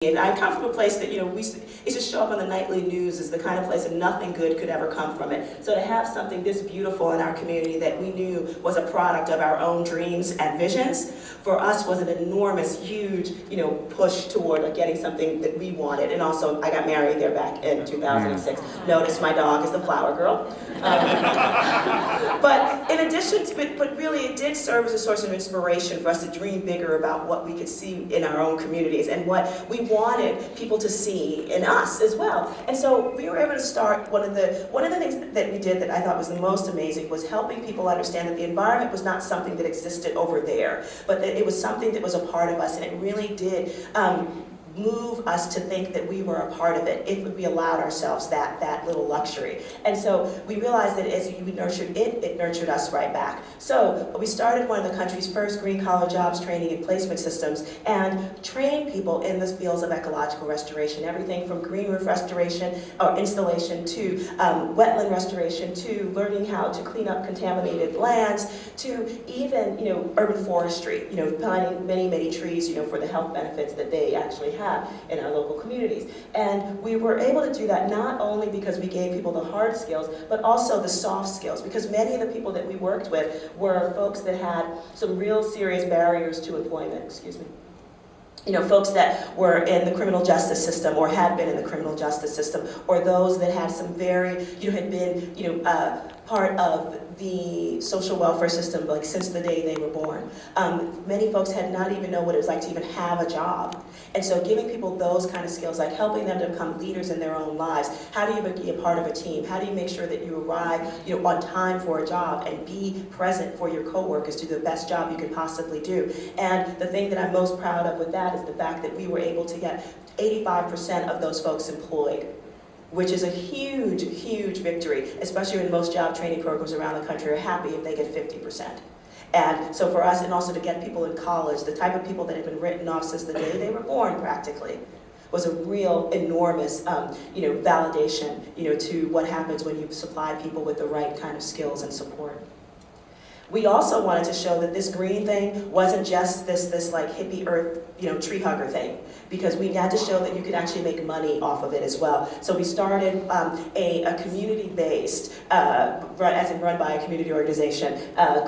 And I come from a place that, we used to show up on the nightly news as the kind of place that nothing good could ever come from it. So to have something this beautiful in our community that we knew was a product of our own dreams and visions, for us was an enormous, huge, push toward getting something that we wanted. And also, I got married there back in 2006. Notice my dog is the flower girl. But in addition to, but really it did serve as a source of inspiration for us to dream bigger about what we could see in our own communities and what we wanted people to see in us as well. And so we were able to start, one of the things that we did that I thought was the most amazing was helping people understand that the environment was not something that existed over there, but that it was something that was a part of us, and it really did move us to think that we were a part of it if we allowed ourselves that little luxury. And so we realized that as we nurtured it, it nurtured us right back. So we started one of the country's first green collar jobs training and placement systems and trained people in the fields of ecological restoration, everything from green roof restoration or installation to wetland restoration to learning how to clean up contaminated lands to even urban forestry, planting many trees for the health benefits that they actually have in our local communities. And we were able to do that not only because we gave people the hard skills, but also the soft skills, because many of the people that we worked with were folks that had some real serious barriers to employment, folks that were in the criminal justice system or had been in the criminal justice system, or those that had some very, had been, part of the social welfare system since the day they were born. Many folks had not even know what it was like to even have a job. And so giving people those kind of skills, like helping them to become leaders in their own lives. How do you be a part of a team? How do you make sure that you arrive on time for a job and be present for your coworkers to do the best job you could possibly do? And the thing that I'm most proud of with that is the fact that we were able to get 85% of those folks employed, which is a huge, huge victory, especially when most job training programs around the country are happy if they get 50%. And so for us, and also to get people in college, the type of people that have been written off since the day they were born practically, was a real enormous validation to what happens when you supply people with the right kind of skills and support. We also wanted to show that this green thing wasn't just this like hippie earth, tree hugger thing, because we had to show that you could actually make money off of it as well. So we started a community-based, run by a community organization,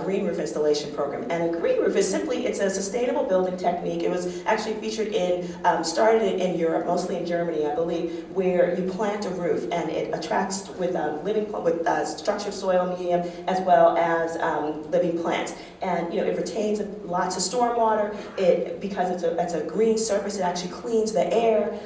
green roof installation program. And a green roof is simply, it's a sustainable building technique. It was actually featured started in Europe, mostly in Germany, I believe, where you plant a roof and it attracts with structured soil medium as well as living plants. And it retains lots of stormwater. Because it's a green surface, it actually cleans the air.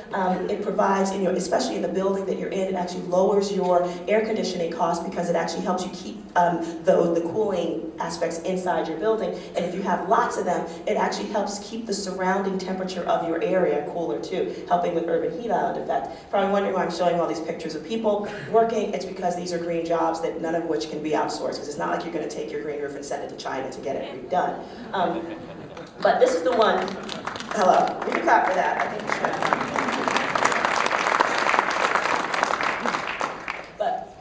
It provides, especially in the building that you're in, it actually lowers your air conditioning costs because it actually helps you keep the cooling aspects inside your building. And if you have lots of them, it actually helps keep the surrounding temperature of your area cooler too, helping with urban heat island effect. Probably wondering why I'm showing all these pictures of people working. It's because these are green jobs that none of which can be outsourced, because it's not like you're going to take your green roof and send it to China to get it redone. But this is the one. Hello. We can clap for that. I think we should. But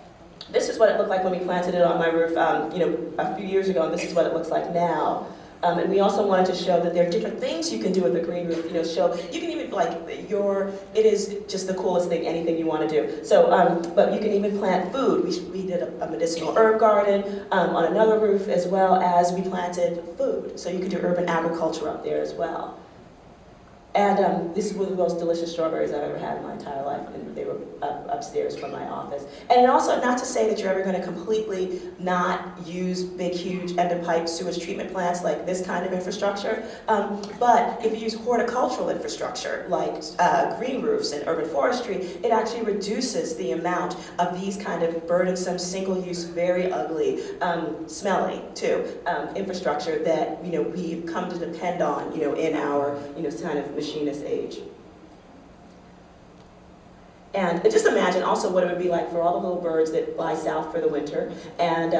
this is what it looked like when we planted it on my roof, a few years ago, and this is what it looks like now. And we also wanted to show that there are different things you can do with a green roof. You can even it is just the coolest thing, anything you want to do. So, but you can even plant food. We did a medicinal herb garden on another roof, as well as we planted food. So you can do urban agriculture up there as well. And this was the most delicious strawberries I've ever had in my entire life, and they were upstairs from my office. And also, not to say that you're ever going to completely not use big, huge end-of-pipe sewage treatment plants like this kind of infrastructure, but if you use horticultural infrastructure like green roofs and urban forestry, it actually reduces the amount of these kind of burdensome, single-use, very ugly, smelly too, infrastructure that we've come to depend on in our kind of machinist age. And just imagine also what it would be like for all the little birds that fly south for the winter and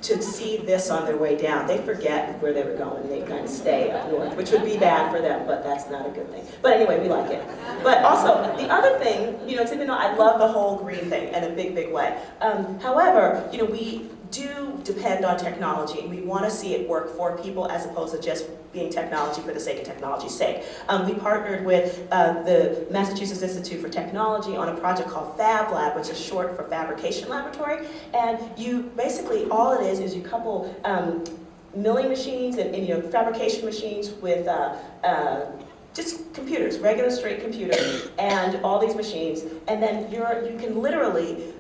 to see this on their way down. They forget where they were going. They kind of stay up north, which would be bad for them, but that's not a good thing. But anyway, we like it. But also, the other thing, I love the whole green thing in a big, big way. However, we do depend on technology, and we want to see it work for people as opposed to just being technology for the sake of technology's sake. We partnered with the Massachusetts Institute for Technology on a project called Fab Lab, which is short for Fabrication Laboratory. And you basically, all it is you couple milling machines and fabrication machines with just computers, regular straight computers, and all these machines, and then you can literally,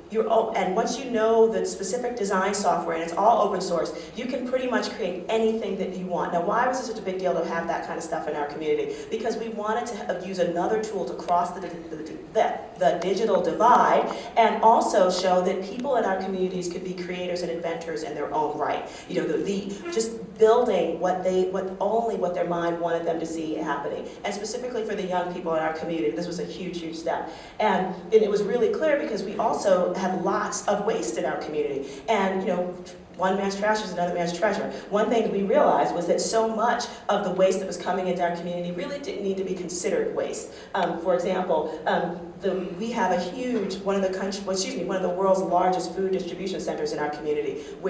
and once you know the specific design software, and it's all open source, you can pretty much create anything that you want. Now, why was it such a big deal to have that kind of stuff in our community? Because we wanted to use another tool to cross the digital divide, and also show that people in our communities could be creators and inventors in their own right. Just building only what their mind wanted them to see happening. And specifically for the young people in our community, this was a huge, huge step. And it was really clear because we also have lots of waste in our community. And one man's trash is another man's treasure. One thing we realized was that so much of the waste that was coming into our community really didn't need to be considered waste. For example, we have a huge, one of the world's largest food distribution centers in our community, where